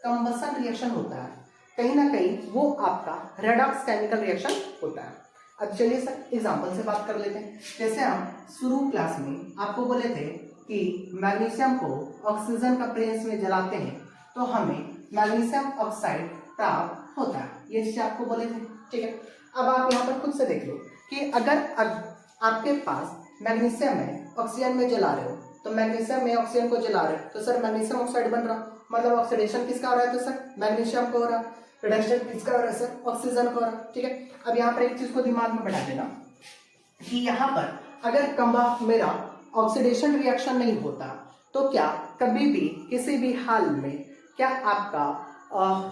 [SPEAKER 1] कंबसन रिएक्शन होता है कहीं ना कहीं वो आपका रेडॉक्स केमिकल रिएक्शन होता है। अब चलिए सर एग्जांपल से बात कर लेते हैं। जैसे हम शुरू क्लास में आपको बोले थे कि मैग्नीशियम को ऑक्सीजन का प्रेजेंस में जलाते हैं तो हमें मैग्नीशियम ऑक्साइड प्राप्त होता है, ये चीज आपको बोले थे। ठीक है, अब आप यहाँ पर खुद से देख लो कि अगर आपके पास मैग्नीशियम है ऑक्सीजन में जला रहे हो तो मैग्नीशियम में ऑक्सीजन को जला रहे हो तो सर मैग्नीशियम ऑक्साइड बन रहा, मतलब ऑक्सीडेशन किसका हो रहा है तो सर मैग्नीशियम को हो रहा, रिडक्शन किसका हो रहा है सर ऑक्सीजन को हो रहा। ठीक है, अब यहाँ पर एक चीज को दिमाग में बैठा देना कि यहाँ पर अगर मेरा ऑक्सीडेशन रिएक्शन नहीं होता तो क्या कभी भी किसी भी हाल में क्या आपका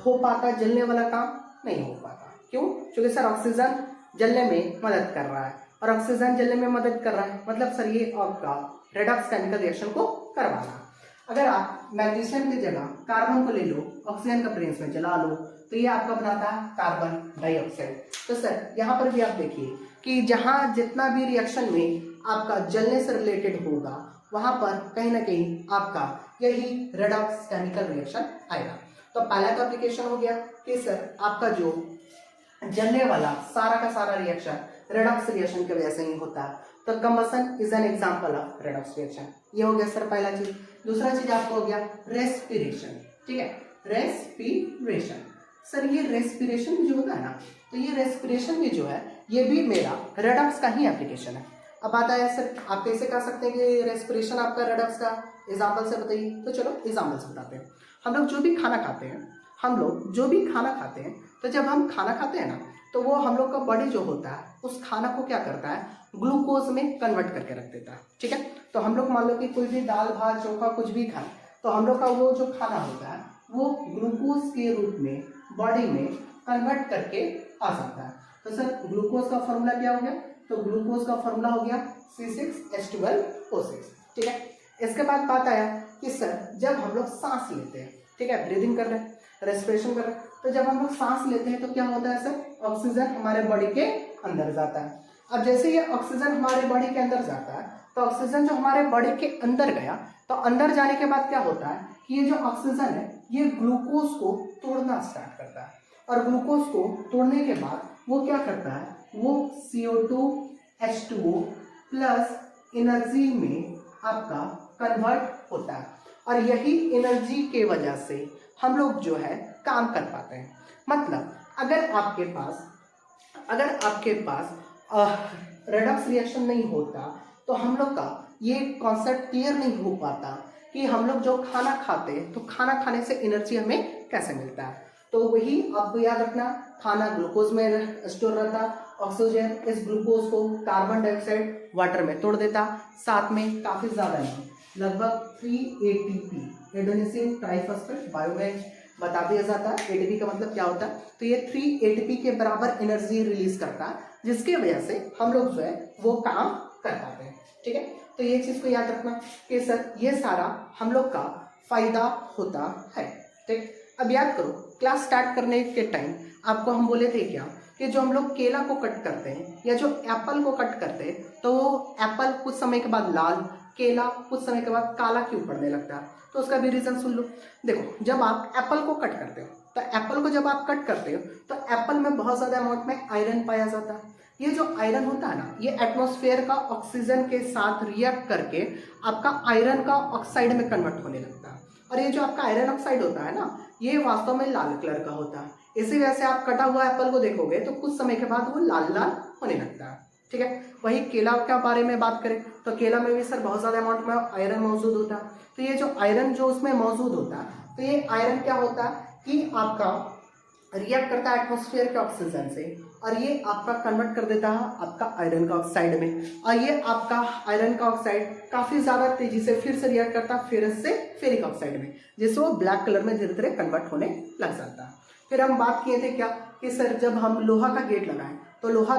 [SPEAKER 1] हो पाता जलने वाला काम नहीं हो पाता। क्यों? क्योंकि सर ऑक्सीजन जलने में मदद कर रहा है और ऑक्सीजन जलने में मदद कर रहा है मतलब सर ये आपका रेडॉक्स केमिकल रिएक्शन को करवाना। अगर आप मैग्नीशियम की जगह कार्बन को ले लो ऑक्सीजन का प्रेजेंस में जला लो तो ये आपका बनाता है कार्बन डाइऑक्साइड। तो सर यहाँ पर भी आप देखिए कि जहाँ जितना भी रिएक्शन में आपका जलने से रिलेटेड होगा वहां पर कहीं ना कहीं आपका यही रेडॉक्स केमिकल रिएक्शन आएगा। तो पहला तो एप्लीकेशन हो गया कि सर आपका जो जलने वाला सारा का सारा रिएक्शन रेडॉक्स रिएक्शन की वजह से ही होता है। तो combustion is an example of redox reaction, ये हो गया सर पहला चीज। दूसरा चीज आपको हो गया रेस्पिरेशन। ठीक है, रेस्पिरेशन, सर ये रेस्पिरेशन भी जो होता है ना तो ये रेस्पिरेशन भी जो है ये भी मेरा रेडॉक्स का ही एप्लीकेशन है। अब आता है सर आप कैसे कह सकते हैं कि रेस्पिरेशन आपका रेडॉक्स का, एग्जाम्पल से बताइए। तो चलो एग्जाम्पल से बताते हैं। हम लोग जो भी खाना खाते हैं तो जब हम खाना खाते हैं ना तो वो हम लोग का बॉडी जो होता है उस खाना को क्या करता है ग्लूकोज में कन्वर्ट करके रख देता है। ठीक है, तो हम लोग मान लो कि कोई भी दाल भात चोखा कुछ भी खाए तो हम लोग का वो जो खाना होता है वो ग्लूकोज के रूप में बॉडी में कन्वर्ट करके आ सकता है। तो सर ग्लूकोज का फॉर्मूला क्या हो गया, तो ग्लूकोज का फॉर्मूला हो गया C6H12O6। ठीक है, इसके बाद बात आया कि सर जब हम लोग सांस लेते हैं, ठीक है, ब्रीदिंग कर रहे हैं, रेस्पिरेशन कर रहे हैं, तो जब हम लोग सांस लेते हैं तो क्या होता है सर, ऑक्सीजन हमारे बॉडी के अंदर जाता है। अब जैसे ये ऑक्सीजन हमारे बॉडी के अंदर जाता है, तो ऑक्सीजन जो हमारे बॉडी के अंदर गया, तो अंदर जाने के बाद क्या होता है कि ये जो ऑक्सीजन है ये ग्लूकोज को तोड़ना स्टार्ट करता है, और ग्लूकोज को तोड़ने के बाद वो क्या करता है, वो CO2H2O प्लस एनर्जी में आपका कन्वर्ट होता है, और यही एनर्जी के वजह से हम लोग जो है काम कर पाते हैं। मतलब अगर आपके पास रेडॉक्स रिएक्शन नहीं होता तो हम लोग का ये कॉन्सेप्ट क्लियर नहीं हो पाता कि हम लोग जो खाना खाते हैं तो खाना खाने से एनर्जी हमें कैसे मिलता है। तो वही आपको याद रखना, खाना ग्लूकोज में स्टोर रहता, ऑक्सीजन इस ग्लूकोज को कार्बन डाइऑक्साइड वाटर में तोड़ देता, साथ में काफी ज्यादा नहीं, लगभग 3 ATP एडेनोसिन ट्राइफॉस्फेट बायोगैस बता दिया जाता है। ATP का मतलब क्या होता है, तो ये 3 ATP के बराबर एनर्जी रिलीज करता है, जिसकी वजह से हम लोग जो है वो काम कर पाते हैं। ठीक है, तो ये चीज को याद रखना कि सर ये सारा हम लोग का फायदा होता है। ठीक, अब याद करो क्लास स्टार्ट करने के टाइम आपको हम बोले थे क्या कि जो हम लोग केला को कट करते हैं या जो एप्पल को कट करते हैं तो वो एप्पल कुछ समय के बाद लाल, केला कुछ समय के बाद काला क्यों पड़ने लगता है, तो उसका भी रीजन सुन लो। देखो जब आप एप्पल को कट करते हो तो एप्पल को जब आप कट करते हो तो एप्पल में बहुत ज्यादा अमाउंट में आयरन पाया जाता है। ये जो आयरन होता है ना, ये एटमॉस्फेयर का ऑक्सीजन के साथ रिएक्ट करके आपका आयरन का ऑक्साइड में कन्वर्ट होने लगता है, और ये जो आपका आयरन ऑक्साइड होता है ना, ये वास्तव में लाल कलर का होता है। इसी वजह से आप कटा हुआ एप्पल को देखोगे तो कुछ समय के बाद वो लाल लाल होने लगता है। ठीक है, वही केला के बारे में बात करें तो केला में भी सर बहुत ज्यादा अमाउंट में आयरन मौजूद होता है। तो ये जो आयरन जो उसमें मौजूद होता है, तो ये आयरन क्या होता है कि आपका रिएक्ट करता है एटमॉस्फेयर के ऑक्सीजन से, और ये आपका कन्वर्ट कर देता है आपका आयरन का ऑक्साइड में, और ये आपका आयरन का ऑक्साइड काफी ज्यादा तेजी से फिर से रिएक्ट करता है फेरस से फेरिक ऑक्साइड में, जिससे वो ब्लैक कलर में धीरे धीरे कन्वर्ट होने लग जाता है। फिर हम बात किए थे क्या कि सर जब हम लोहा का गेट लगाएं तो लोहा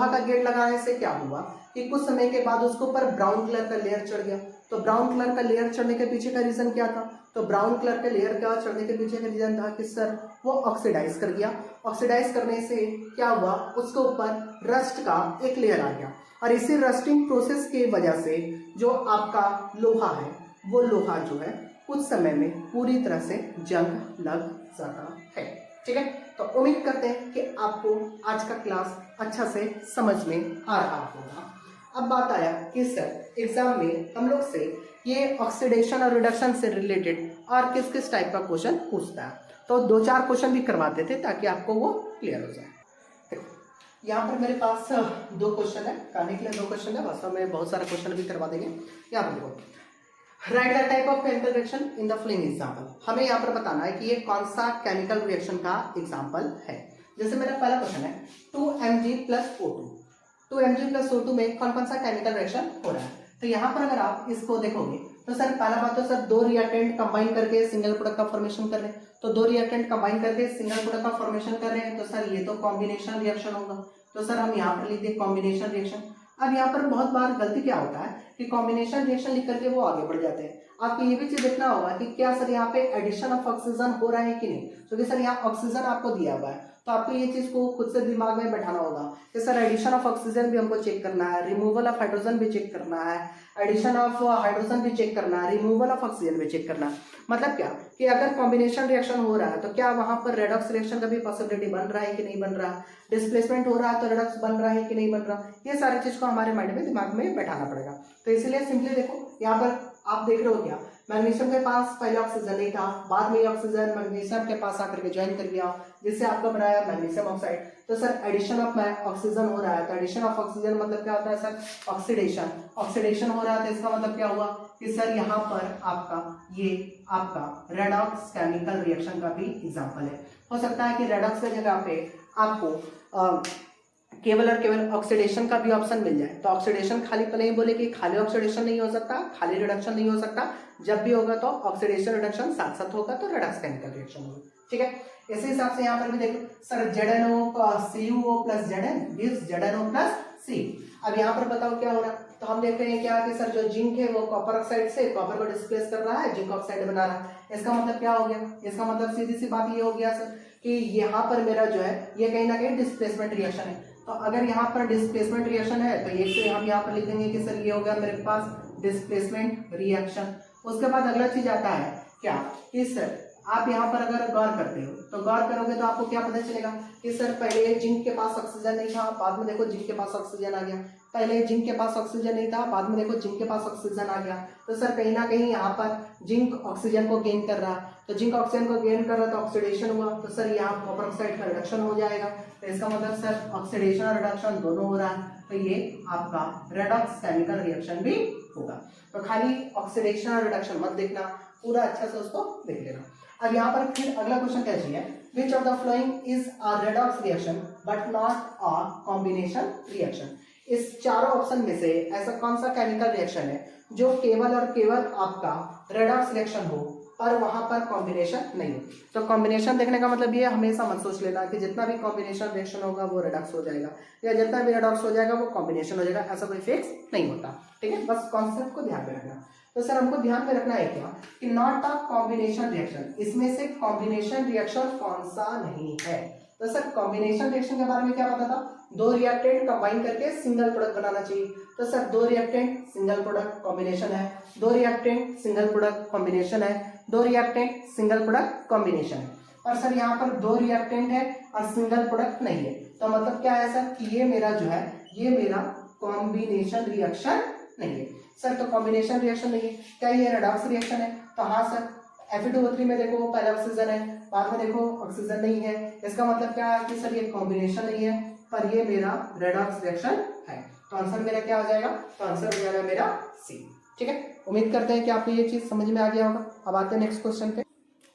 [SPEAKER 1] का गेट लगाने से क्या हुआ कि कुछ समय के बाद उसके ऊपर ब्राउन कलर का लेयर चढ़ गया। तो ब्राउन कलर का लेयर चढ़ने के पीछे का रीजन क्या था, तो ब्राउन कलर का लेयर का चढ़ने के पीछे का रीजन था कि सर वो ऑक्सीडाइज कर गया। ऑक्सीडाइज करने से क्या हुआ, उसके ऊपर रस्ट का एक लेयर आ गया, और इसी रस्टिंग प्रोसेस की वजह से जो आपका लोहा है वो लोहा जो है कुछ समय में पूरी तरह से जंग लग जाता है। ठीक है, तो उम्मीद करते हैं कि आपको आज का क्लास अच्छा से समझ में आ रहा होगा। अब बात आया कि सर एग्जाम में हम लोग से ये ऑक्सीडेशन और रिडक्शन से रिलेटेड और किस किस टाइप का क्वेश्चन पूछता है, तो 2-4 क्वेश्चन भी करवाते थे ताकि आपको वो क्लियर हो जाए। देखो यहाँ पर मेरे पास 2 क्वेश्चन है, करने के लिए 2 क्वेश्चन है, वास्तव में बहुत सारा क्वेश्चन भी करवा देंगे। यहाँ पर देखो, right the type of chemical reaction in the following example. हमें यहाँ पर बताना है कि ये कौन सा केमिकल रिएक्शन का एग्जांपल है। जैसे मेरा पहला क्वेश्चन है 2Mg + O2। 2Mg + O2 में कौन कौन सा केमिकल रिएक्शन हो रहा है, तो यहाँ पर अगर आप इसको देखोगे तो सर पहला बात तो सर 2 रिएक्टेंट कंबाइन करके सिंगल प्रोडक्ट का फॉर्मेशन कर रहे हैं। तो 2 रिएक्टेंट कंबाइन करके सिंगल प्रोडक्ट का फॉर्मेशन कर रहे हैं, तो सर ये तो कॉम्बिनेशन रिएक्शन होगा। तो सर हम यहाँ पर लिख दें कॉम्बिनेशन रिएक्शन। अब यहाँ पर बहुत बार गलती क्या होता है कि कॉम्बिनेशन रिएक्शन लिख करके वो आगे बढ़ जाते हैं। आपको ये भी चीज देखना होगा कि क्या सर यहाँ पे एडिशन ऑफ ऑक्सीजन हो रहा है कि नहीं, क्योंकि सर यहाँ ऑक्सीजन आपको दिया हुआ है, तो आपको ये चीज को खुद से दिमाग में बैठाना होगा कि सर एडिशन ऑफ ऑक्सीजन भी हमको चेक करना है, रिमूवल ऑफ हाइड्रोजन भी चेक करना है, एडिशन ऑफ हाइड्रोजन भी चेक करना है, रिमूवल ऑफ ऑक्सीजन भी चेक करना है। मतलब क्या कि अगर कॉम्बिनेशन रिएक्शन हो रहा है तो क्या वहां पर रेडॉक्स रिएक्शन का भी पॉसिबिलिटी बन रहा है कि नहीं बन रहा, डिस्प्लेसमेंट हो रहा है तो रेडॉक्स बन रहा है कि नहीं बन रहा, ये सारी चीज को हमारे माइंड में दिमाग में बैठाना पड़ेगा। तो इसलिए सिंपली देखो यहाँ पर आप देख रहे हो क्या, मैग्नीशियम के पास पहले ऑक्सीजन नहीं था, बाद में ऑक्सीजन मैग्नीशियम के पास आकर के ज्वाइन कर गया, जिससे आपका बनाया मैग्नीशियम ऑक्साइड। तो सर एडिशन ऑफ ऑक्सीजन हो रहा है, तो एडिशन ऑफ ऑक्सीजन मतलब क्या होता है सर, ऑक्सीडेशन। ऑक्सीडेशन हो रहा है तो इसका मतलब क्या हुआ कि सर यहाँ पर आपका ये आपका रेडॉक्स केमिकल रिएक्शन का भी एग्जांपल है। हो सकता है कि रेडॉक्स की जगह पे आपको केवल और केवल ऑक्सीडेशन का भी ऑप्शन मिल जाए। तो ऑक्सीडेशन खाली तो नहीं बोले कि खाली ऑक्सीडेशन नहीं हो सकता, खाली रिडक्शन नहीं हो सकता, जब भी होगा तो ऑक्सीडेशन रिडक्शन साथ साथ होगा तो रेडॉक्स केमिकल रिएक्शन होगा। ठीक है, इसी हिसाब से यहाँ पर भी देखो sir ZnO CuO + Zn gives ZnO + C। अब यहाँ पर बताओ क्या हो रहा है, तो हम देख रहे हैं क्या कि सर जो जिंक है वो कॉपर ऑक्साइड से कॉपर को डिस्प्लेस कर रहा है, जिंक ऑक्साइड बना रहा है। इसका मतलब क्या हो गया, इसका मतलब सीधी सी बात ये हो गया सर कि यहाँ पर मेरा जो है ये कहीं ना कहीं डिस्प्लेसमेंट रिएक्शन है। तो अगर यहाँ पर डिस्प्लेसमेंट रिएक्शन है तो एक से हम यहाँ पर लिख देंगे कि सर ये हो गया मेरे पास डिस्प्लेसमेंट रिएक्शन। उसके बाद अगला चीज आता है क्या कि सर आप यहाँ पर अगर गौर करते हो तो गौर करोगे तो आपको क्या पता चलेगा कि सर पहले जिंक के पास ऑक्सीजन नहीं था, बाद में देखो जिंक के पास ऑक्सीजन आ गया। पहले जिंक के पास ऑक्सीजन नहीं था, बाद में देखो जिंक के पास ऑक्सीजन आ गया। तो सर कहीं ना कहीं यहाँ पर जिंक ऑक्सीजन को गेन कर रहा, तो जिंक ऑक्सीजन को गेन कर रहा तो ऑक्सीडेशन हुआ, तो सर यहाँ कॉपर ऑक्साइड का रिडक्शन हो जाएगा। तो इसका मतलब सर ऑक्सीडेशन और रिडक्शन दोनों हो रहा है, तो ये आपका रेडॉक्स केमिकल रिएक्शन भी होगा। तो खाली ऑक्सीडेशन और रिडक्शन मत देखना, पूरा अच्छा से उसको देख लेना। अब यहाँ पर फिर अगला क्वेश्चन क्या चाहिए, which of the following is a redox reaction but not a combination reaction. इस चारों ऑप्शन में से ऐसा कौन सा केमिकल रिएक्शन है जो केवल और केवल आपका रेडॉक्स रिएक्शन हो और वहां पर कॉम्बिनेशन नहीं हो। तो कॉम्बिनेशन देखने का मतलब ये हमेशा मत सोच लेना कि जितना भी कॉम्बिनेशन रिएक्शन होगा वो रेडॉक्स हो जाएगा, या जितना भी रेडॉक्स हो जाएगा वो कॉम्बिनेशन हो जाएगा, ऐसा कोई फिक्स नहीं होता। ठीक है, बस कॉन्सेप्ट को ध्यान में रखना। तो सर हमको ध्यान में रखना है क्या कि नॉट अ कॉम्बिनेशन रिएक्शन, इसमें से कॉम्बिनेशन रिएक्शन कौन सा नहीं है। तो सर कॉम्बिनेशन रिएक्शन के बारे में क्या पता था, दो रिएक्टेंट कंबाइन करके सिंगल प्रोडक्ट बनाना चाहिए। तो सर दो रिएक्टेंट सिंगल प्रोडक्ट कॉम्बिनेशन है, दो रिएक्टेंट सिंगल प्रोडक्ट कॉम्बिनेशन है, दो रिएक्टेंट सिंगल प्रोडक्ट कॉम्बिनेशन है। और सर यहाँ पर दो रिएक्टेंट है और सिंगल प्रोडक्ट नहीं है, तो मतलब क्या है सर कि ये मेरा जो है ये मेरा कॉम्बिनेशन रिएक्शन नहीं है। सर तो कॉम्बिनेशन रिएक्शन नहीं है, क्या ये रेडॉक्स रिएक्शन है। तो हाँ सर, Fe2O3 में देखो पहले ऑक्सीजन है, बाद में देखो ऑक्सीजन नहीं है, इसका मतलब क्या है कि सर ये कॉम्बिनेशन नहीं है पर ये मेरा रेडॉक्स रिएक्शन है। तो आंसर मेरा क्या आ जाएगा, तो आंसर हो जाएगा मेरा सी। ठीक है, उम्मीद करते हैं कि आपको ये चीज समझ में आ गया होगा। अब आते हैं नेक्स्ट क्वेश्चन पे।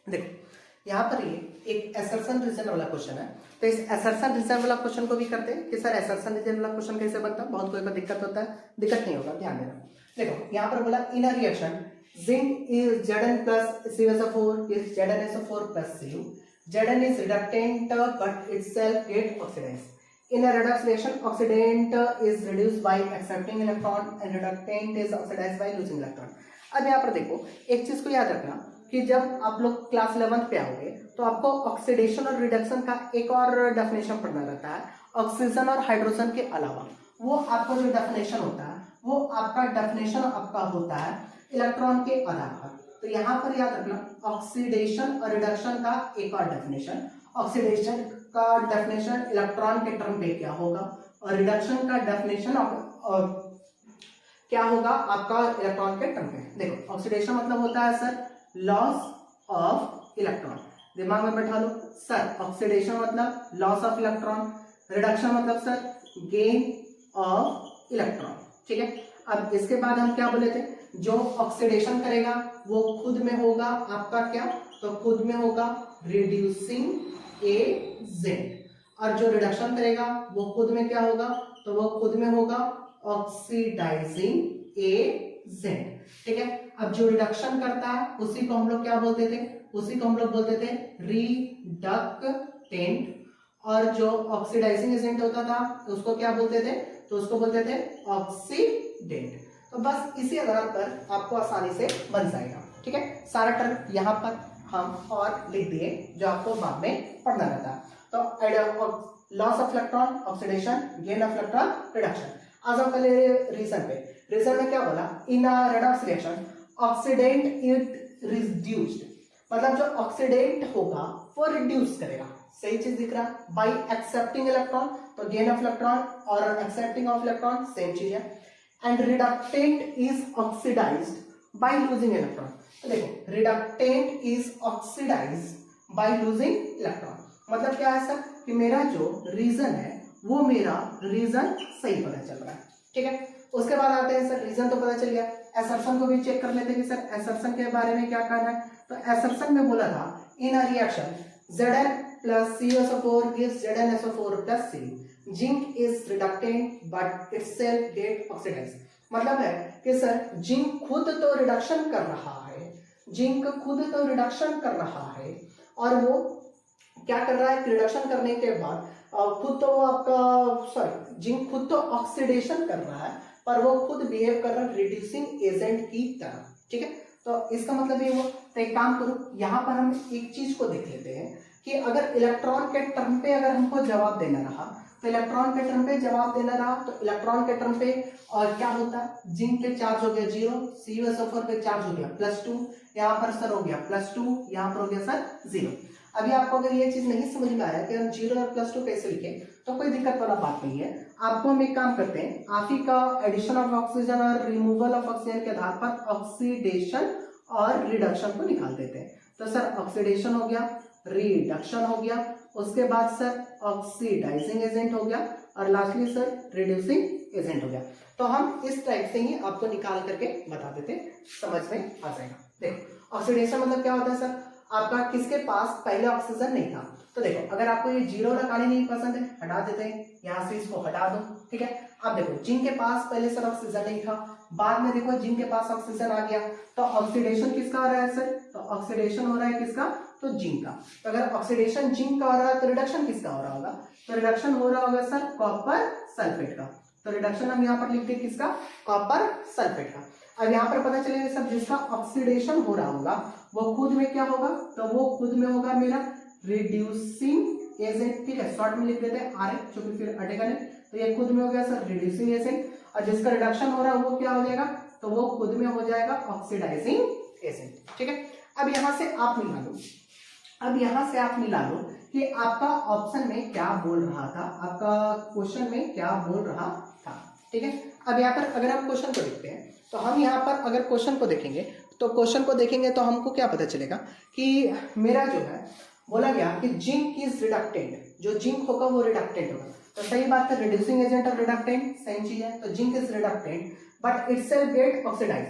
[SPEAKER 1] देखो यहाँ पर ये एक असर्शन रीजन वाला क्वेश्चन है, तो इस असर्शन रीजन वाला क्वेश्चन को भी करते हैं कि सर असर्शन रीजन वाला क्वेश्चन कैसे बनता है। बहुत कोई को दिक्कत होता है, दिक्कत नहीं होगा, ध्यान देना। देखो यहाँ पर बोला in a reaction zinc is Zn plus CuSO4 is ZnSO4 plus Cu. Zn is reductant but itself get oxidized. In a redox reaction, oxidant is reduced by accepting electron and reductant is oxidized by losing electron. अब यहाँ पर देखो एक चीज को याद रखना कि जब आप लोग क्लास 11th पे आओगे तो आपको ऑक्सीडेशन और रिडक्शन का एक और डेफिनेशन पढ़ना रहता है, ऑक्सीजन और हाइड्रोजन के अलावा। वो आपका जो डेफिनेशन होता है वो आपका डेफिनेशन आपका होता है इलेक्ट्रॉन के आधार पर। तो यहाँ पर याद रखना ऑक्सीडेशन और रिडक्शन का एक और डेफिनेशन, ऑक्सीडेशन का डेफिनेशन इलेक्ट्रॉन के टर्म पे क्या होगा और रिडक्शन का डेफिनेशन क्या होगा आपका इलेक्ट्रॉन के टर्म पे। देखो ऑक्सीडेशन मतलब होता है सर लॉस ऑफ इलेक्ट्रॉन, दिमाग में बैठा लो सर। ऑक्सीडेशन मतलब लॉस ऑफ इलेक्ट्रॉन, रिडक्शन मतलब सर गेन ऑफ इलेक्ट्रॉन। ठीक है, अब इसके बाद हम क्या बोले थे, जो ऑक्सीडेशन करेगा वो खुद में होगा आपका क्या, तो खुद में होगा रिड्यूसिंग एजेंट, और जो रिडक्शन करेगा वो खुद में क्या होगा, तो वो खुद में होगा ऑक्सीडाइजिंग एजेंट। ठीक है, अब जो रिडक्शन करता है उसी को हम लोग क्या बोलते थे, उसी को हम लोग बोलते थे रिडक्टेंट, और जो ऑक्सीडाइजिंग एजेंट होता था उसको क्या बोलते थे, तो उसको बोलते थे ऑक्सीडेंट। तो बस इसी आधार पर आपको आसानी से बन जाएगा। ठीक है, सारा टर्म यहाँ पर हम और लिख दिए जो आपको बाद में पढ़ना रहता है। तो loss of electron, oxidation, gain of electron, reduction. आज हम पहले रीजन पे, रीजन में क्या बोला, in a redox reaction oxidant it reduced, मतलब जो ऑक्सीडेंट होगा वो रिड्यूस करेगा। सही चीज दिख रहा है, बाई एक्सेप्टिंग इलेक्ट्रॉन, तो गेन ऑफ इलेक्ट्रॉन और एक्सेप्टिंग ऑफ इलेक्ट्रॉन सेम चीज है। And reductant is oxidised by losing electron. तो देखो reductant is oxidised by losing electron, मतलब क्या है सर कि मेरा जो रीजन है वो मेरा रीजन सही पता चल रहा है। ठीक है, उसके बाद आते हैं सर, रीजन तो पता चल गया, असर्शन को भी चेक कर लेते हैं कि सर असर्शन के बारे में क्या कहना है। तो असर्शन में बोला था in a reaction Zn plus CuSO4 gives ZnSO4 plus Cu. Zinc is reductant but itself get oxidized. मतलब है कि सर जिंक खुद तो रिडक्शन कर रहा है, जिंक खुद तो रिडक्शन कर रहा है और वो क्या कर रहा है, रिडक्शन करने के बाद खुद तो वो आपका सॉरी जिंक खुद तो ऑक्सीडेशन कर रहा है, पर वो खुद बिहेव कर रहा है रिड्यूसिंग एजेंट की तरह, ठीक है। तो इसका मतलब ये हुआ, तो एक काम करो, यहाँ पर हम एक चीज को देख लेते हैं कि अगर इलेक्ट्रॉन के टर्म पे अगर हमको जवाब देना रहा, तो इलेक्ट्रॉन के टर्म पे जवाब देना रहा, तो इलेक्ट्रॉन के टर्म पे और क्या होता है, जिंक पे चार्ज हो गया 0, CuSO4 पे चार्ज हो गया +2, यहाँ पर सर हो गया +2, यहाँ पर हो गया सर 0। अभी आपको अगर ये चीज नहीं समझ में आया कि हम 0 और +2 कैसे लिखे, तो कोई दिक्कत वाला बात नहीं है। आपको हम एक काम करते हैं, आप ही का एडिशन ऑफ ऑक्सीजन और रिमूवल ऑफ ऑक्सीजन के आधार पर ऑक्सीडेशन और रिडक्शन को निकाल देते हैं। तो सर ऑक्सीडेशन हो गया, रिडक्शन हो गया, उसके बाद सर ऑक्सीडाइजिंग एजेंट हो गया, और लास्टली सर रिड्यूसिंग एजेंट हो गया। तो हम इस टाइप से ही आपको निकाल करके बता देते, समझ में आ जाएगा। देखो ऑक्सीडेशन मतलब क्या होता है सर, आपका किसके पास पहले ऑक्सीजन नहीं था। तो देखो अगर आपको ये 0 लगाने नहीं पसंद है, हटा देते हैं, यहाँ से इसको हटा दो, ठीक है। अब देखो जिंक के पास पहले सर ऑक्सीजन नहीं था, बाद में देखो जिंक के पास ऑक्सीजन आ गया, तो ऑक्सीडेशन किसका हो रहा है सर, तो ऑक्सीडेशन हो रहा है किसका, तो जिंक का। तो अगर ऑक्सीडेशन जिंक का हो रहा है तो रिडक्शन किसका हो रहा होगा, तो रिडक्शन हो रहा होगा सर कॉपर सल्फेट का। तो रिडक्शन हम यहाँ पर लिखते हैं किसका, कॉपर सल्फेट का। अब यहाँ पर पता चलेगा सब जिसका ऑक्सीडेशन हो रहा होगा वो खुद में क्या होगा, तो वो खुद में होगा मेरा रिड्यूसिंग एजेंट, ठीक है, शॉर्ट में लिख देते हैं आर, क्योंकि फिर अटेगा नहीं, तो ये खुद में हो गया सर रिड्यूसिंग एजेंट। और जिसका रिडक्शन हो रहा है वो क्या हो जाएगा, तो वो खुद में हो जाएगा ऑक्सीडाइजिंग एजेंट, ठीक है। अब यहाँ से आप मिला लो, अब यहाँ से आप मिला लो कि आपका ऑप्शन में क्या बोल रहा था, आपका क्वेश्चन में क्या बोल रहा था, ठीक है। अब यहाँ पर अगर हम क्वेश्चन को देखते हैं, तो हम यहाँ पर अगर क्वेश्चन को देखेंगे, तो क्वेश्चन को देखेंगे तो हमको क्या पता चलेगा कि मेरा जो है बोला गया कि जिंक इज रिडक्टेंट, जो जिंक होगा वो रिडक्टेंट होगा। तो सही बात है, रिड्यूसिंग एजेंट और रिडक्टेंट सेम चीज है। तो zinc is reductant but itself get oxidise,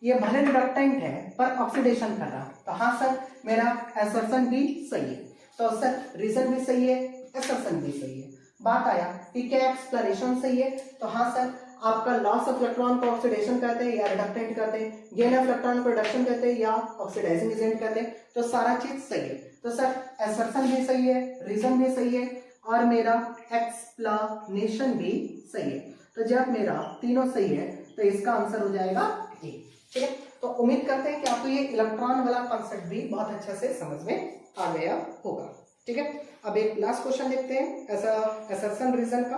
[SPEAKER 1] ये भले रिडक्टेंट है पर ऑक्सीडेशन कर रहा है। तो हाँ सर मेरा असर्शन भी सही है, तो सर रीजन भी सही है, असर्शन भी सही है। बात आया कि क्या एक्सप्लेनेशन सही है, तो हाँ सर आपका लॉस ऑफ इलेक्ट्रॉन को ऑक्सीडेशन कहते हैं या रिडक्टेंट कहते हैं, गेन ऑफ इलेक्ट्रॉन को रिडक्शन कहते हैं या ऑक्सीडाइजिंग एजेंट कहते हैं, तो सारा चीज सही है। तो सर असर्शन भी सही है, रीजन भी सही है, और मेरा एक्सप्लेनेशन भी सही है। तो जब मेरा तीनों सही है तो इसका आंसर हो जाएगा ए, ठीक है। तो उम्मीद करते हैं कि आपको ये इलेक्ट्रॉन वाला कॉन्सेप्ट भी बहुत अच्छे से समझ में आ गया होगा, ठीक है। अब एक लास्ट क्वेश्चन देखते हैं ऐसा असर्शन रीजन का,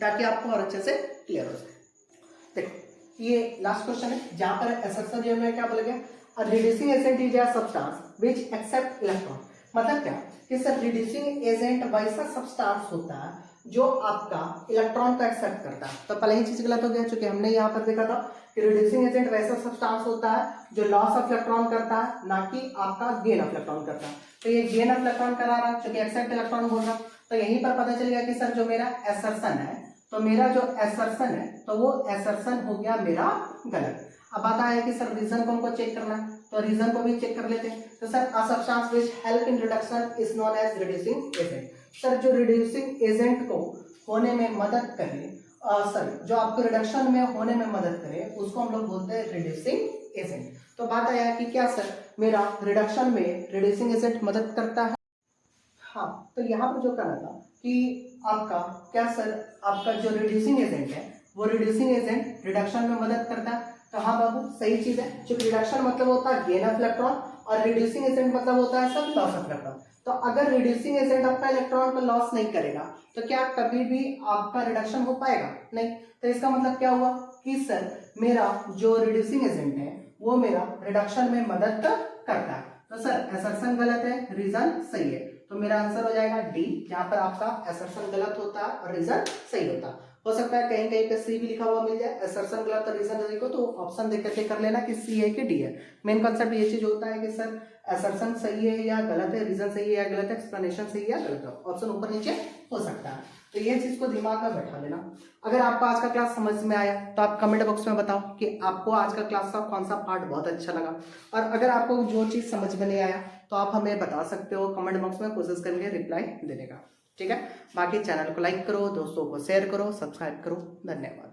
[SPEAKER 1] ताकि आपको और अच्छे से क्लियर हो जाए। देखो ये लास्ट क्वेश्चन है जहां पर असर्शन जो है क्या बोला गया, a reducing agent is a substance which accept electron. मतलब क्या कि सर रिड्यूसिंग एजेंट वैसा सब्सटेंस होता है जो आपका इलेक्ट्रॉन को एक्सेप्ट करता है। तो पहले ही चीज गलत हो गया, क्योंकि हमने यहाँ पर देखा था कि रिड्यूसिंग एजेंट वैसा सब्सटेंस होता है जो लॉस ऑफ इलेक्ट्रॉन करता है, ना कि आपका गेन ऑफ इलेक्ट्रॉन करता है। तो ये गेन ऑफ इलेक्ट्रॉन करा रहा है, क्योंकि एक्सेप्ट इलेक्ट्रॉन बोल रहा, तो यहीं पर पता चलेगा कि सर जो मेरा असर्शन है, तो मेरा जो असर्शन है तो वो असर्शन हो गया मेरा गलत। अब बात आया कि सर रीजन को हमको चेक करना है, तो रीजन को भी चेक कर लेते हैं। तो sir a substance which help in reduction is known as reducing agent. Sir जो रिड्यूसिंग एजेंट को होने में मदद करे, सर जो आपको रिडक्शन में होने में मदद करे, उसको हम लोग बोलते हैं रिड्यूसिंग एजेंट। तो बात आया कि क्या सर मेरा रिडक्शन में रिड्यूसिंग एजेंट मदद करता है। हाँ, तो यहाँ पर जो करना था कि आपका क्या सर आपका जो रिड्यूसिंग एजेंट है वो रिड्यूसिंग एजेंट रिडक्शन में मदद करता है। तो हाँ बाबू सही चीज है, क्योंकि रिडक्शन मतलब होता है गेन ऑफ इलेक्ट्रॉन और रिड्यूसिंग एजेंट मतलब होता है सर लॉस ऑफ इलेक्ट्रॉन। तो अगर रिड्यूसिंग एजेंट आपका इलेक्ट्रॉन को लॉस नहीं करेगा तो क्या कभी भी आपका रिडक्शन हो पाएगा नहीं। तो इसका मतलब क्या हुआ कि सर मेरा जो रिड्यूसिंग एजेंट है वो मेरा रिडक्शन में मदद करता है। तो सर असर्शन गलत है, रीजन सही है, तो मेरा आंसर हो जाएगा डी, जहां पर आपका असर्शन गलत होता है और रीजन सही होता है। हो सकता है कहीं कहीं पे सी भी लिखा हुआ मिल जाए, असर्शन गलत और रीजन सही को, तो ऑप्शन देख करके कर लेना कि सी है कि डी है। मेन कॉन्सेप्ट ये चीज होता है कि सर असर्शन सही है या गलत है, रीजन सही है या गलत है, एक्सप्लेनेशन सही है या गलत है, ऑप्शन ऊपर नीचे हो सकता है। तो ये चीज को दिमाग में बैठा लेना। अगर आपको आज का क्लास समझ में आया तो आप कमेंट बॉक्स में बताओ कि आपको आज का क्लास का कौन सा पार्ट बहुत अच्छा लगा, और अगर आपको जो चीज समझ में नहीं आया तो आप हमें बता सकते हो कमेंट बॉक्स में, कोशिश करेंगे रिप्लाई देने का, ठीक है। बाकी चैनल को लाइक करो, दोस्तों को शेयर करो, सब्सक्राइब करो। धन्यवाद।